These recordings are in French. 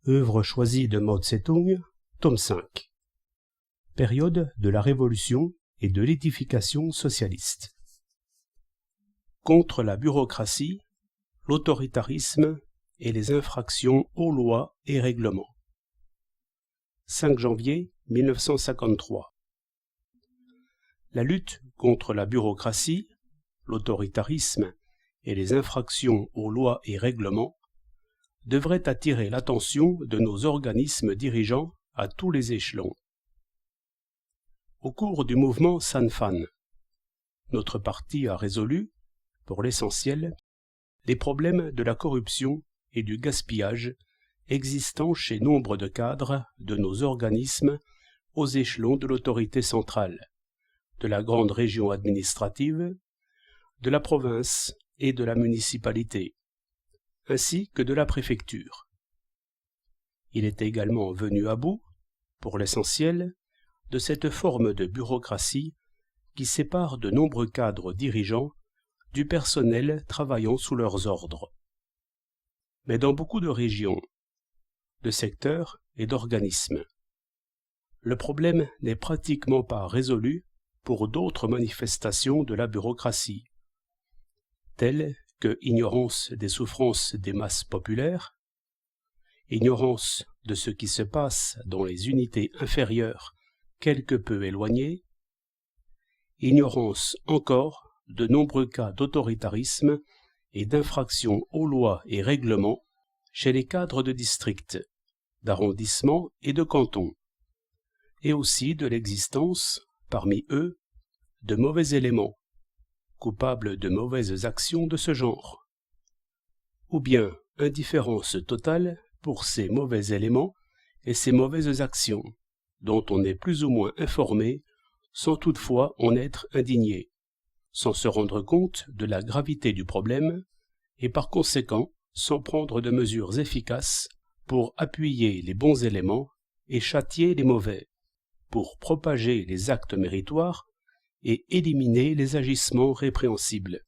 Œuvre choisie de Mao Tse-tung, tome 5. Période de la Révolution et de l'édification socialiste. Contre la bureaucratie, l'autoritarisme et les infractions aux lois et règlements. 5 janvier 1953. La lutte contre la bureaucratie, l'autoritarisme et les infractions aux lois et règlements devrait attirer l'attention de nos organismes dirigeants à tous les échelons. Au cours du mouvement San Fan, notre parti a résolu, pour l'essentiel, les problèmes de la corruption et du gaspillage existant chez nombre de cadres de nos organismes aux échelons de l'autorité centrale, de la grande région administrative, de la province et de la municipalité, ainsi que de la préfecture. Il est également venu à bout, pour l'essentiel, de cette forme de bureaucratie qui sépare de nombreux cadres dirigeants du personnel travaillant sous leurs ordres. Mais dans beaucoup de régions, de secteurs et d'organismes, le problème n'est pratiquement pas résolu pour d'autres manifestations de la bureaucratie, telles que ignorance des souffrances des masses populaires, ignorance de ce qui se passe dans les unités inférieures quelque peu éloignées, ignorance encore de nombreux cas d'autoritarisme et d'infraction aux lois et règlements chez les cadres de district, d'arrondissement et de canton, et aussi de l'existence, parmi eux, de mauvais éléments, coupables de mauvaises actions de ce genre, ou bien indifférence totale pour ces mauvais éléments et ces mauvaises actions, dont on est plus ou moins informé sans toutefois en être indigné, sans se rendre compte de la gravité du problème et par conséquent sans prendre de mesures efficaces pour appuyer les bons éléments et châtier les mauvais, pour propager les actes méritoires et éliminer les agissements répréhensibles.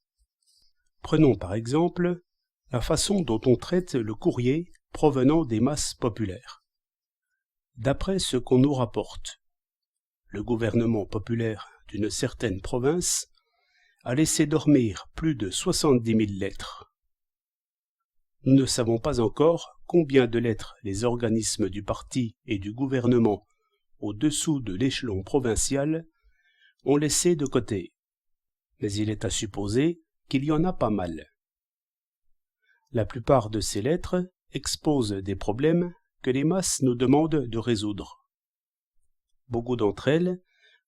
Prenons par exemple la façon dont on traite le courrier provenant des masses populaires. D'après ce qu'on nous rapporte, le gouvernement populaire d'une certaine province a laissé dormir plus de 70 000 lettres. Nous ne savons pas encore combien de lettres les organismes du parti et du gouvernement au-dessous de l'échelon provincial ont laissé de côté, mais il est à supposer qu'il y en a pas mal. La plupart de ces lettres exposent des problèmes que les masses nous demandent de résoudre. Beaucoup d'entre elles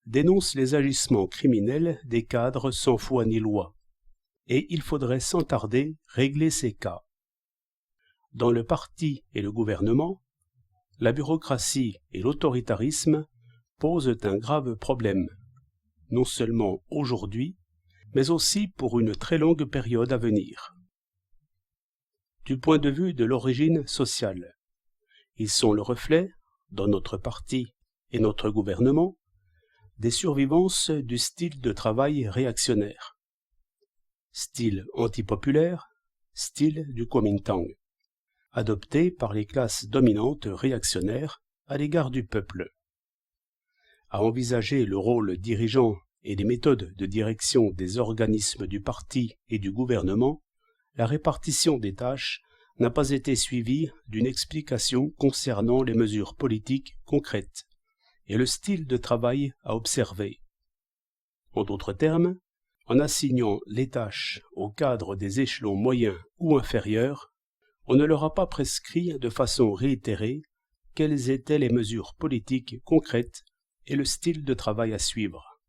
dénoncent les agissements criminels des cadres sans foi ni loi, et il faudrait sans tarder régler ces cas. Dans le parti et le gouvernement, la bureaucratie et l'autoritarisme posent un grave problème, non seulement aujourd'hui, mais aussi pour une très longue période à venir. Du point de vue de l'origine sociale, ils sont le reflet, dans notre parti et notre gouvernement, des survivances du style de travail réactionnaire, style antipopulaire, style du Kuomintang, adopté par les classes dominantes réactionnaires à l'égard du peuple. À envisager le rôle dirigeant et les méthodes de direction des organismes du parti et du gouvernement, la répartition des tâches n'a pas été suivie d'une explication concernant les mesures politiques concrètes et le style de travail à observer. En d'autres termes, en assignant les tâches aux cadres des échelons moyens ou inférieurs, on ne leur a pas prescrit de façon réitérée quelles étaient les mesures politiques concrètes et le style de travail à suivre.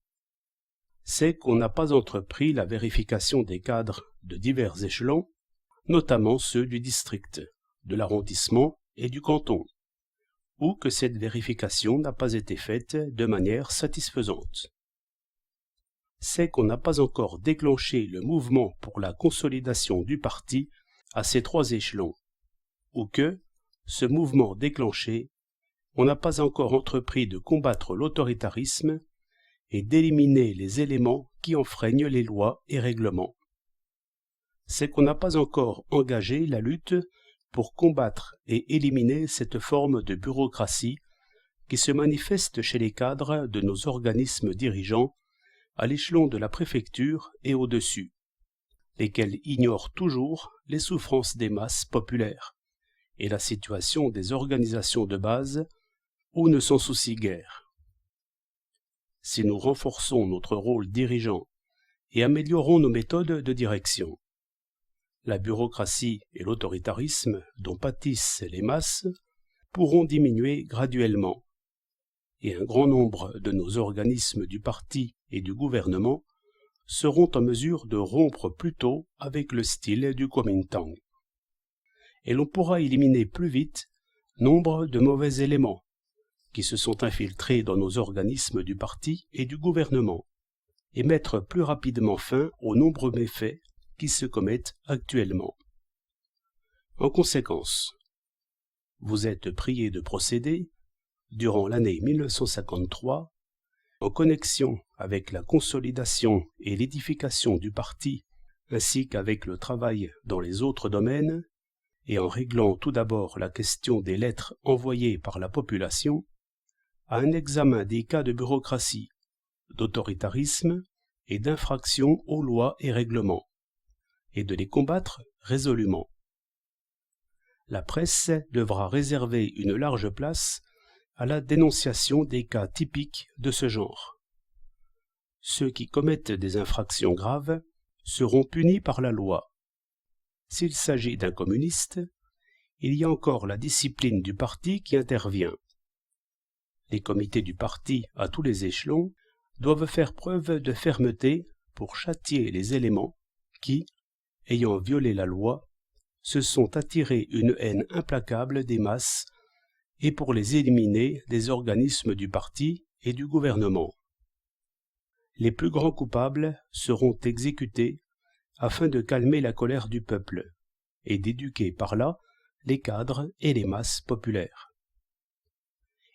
C'est qu'on n'a pas entrepris la vérification des cadres de divers échelons, notamment ceux du district, de l'arrondissement et du canton, ou que cette vérification n'a pas été faite de manière satisfaisante. C'est qu'on n'a pas encore déclenché le mouvement pour la consolidation du parti à ces 3 échelons, ou que, ce mouvement déclenché, on n'a pas encore entrepris de combattre l'autoritarisme et d'éliminer les éléments qui enfreignent les lois et règlements. C'est qu'on n'a pas encore engagé la lutte pour combattre et éliminer cette forme de bureaucratie qui se manifeste chez les cadres de nos organismes dirigeants à l'échelon de la préfecture et au-dessus, lesquels ignorent toujours les souffrances des masses populaires et la situation des organisations de base ou ne s'en soucient guère. Si nous renforçons notre rôle dirigeant et améliorons nos méthodes de direction, la bureaucratie et l'autoritarisme dont pâtissent les masses pourront diminuer graduellement, et un grand nombre de nos organismes du parti et du gouvernement seront en mesure de rompre plus tôt avec le style du Kuomintang. Et l'on pourra éliminer plus vite nombre de mauvais éléments qui se sont infiltrés dans nos organismes du parti et du gouvernement, et mettre plus rapidement fin aux nombreux méfaits qui se commettent actuellement. En conséquence, vous êtes prié de procéder, durant l'année 1953, en connexion avec la consolidation et l'édification du parti, ainsi qu'avec le travail dans les autres domaines, et en réglant tout d'abord la question des lettres envoyées par la population, à un examen des cas de bureaucratie, d'autoritarisme et d'infraction aux lois et règlements, et de les combattre résolument. La presse devra réserver une large place à la dénonciation des cas typiques de ce genre. Ceux qui commettent des infractions graves seront punis par la loi. S'il s'agit d'un communiste, il y a encore la discipline du parti qui intervient. Les comités du parti à tous les échelons doivent faire preuve de fermeté pour châtier les éléments qui, ayant violé la loi, se sont attirés une haine implacable des masses et pour les éliminer des organismes du parti et du gouvernement. Les plus grands coupables seront exécutés afin de calmer la colère du peuple et d'éduquer par là les cadres et les masses populaires.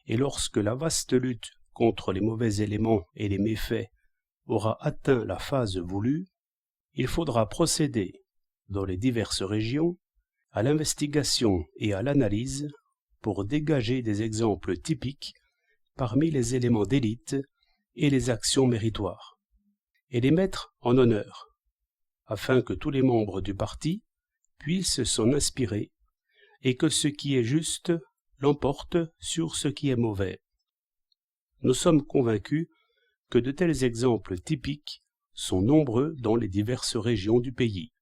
Et lorsque la vaste lutte contre les mauvais éléments et les méfaits aura atteint la phase voulue, il faudra procéder, dans les diverses régions, à l'investigation et à l'analyse pour dégager des exemples typiques parmi les éléments d'élite et les actions méritoires, et les mettre en honneur, afin que tous les membres du parti puissent s'en inspirer et que ce qui est juste l'emporte sur ce qui est mauvais. Nous sommes convaincus que de tels exemples typiques sont nombreux dans les diverses régions du pays.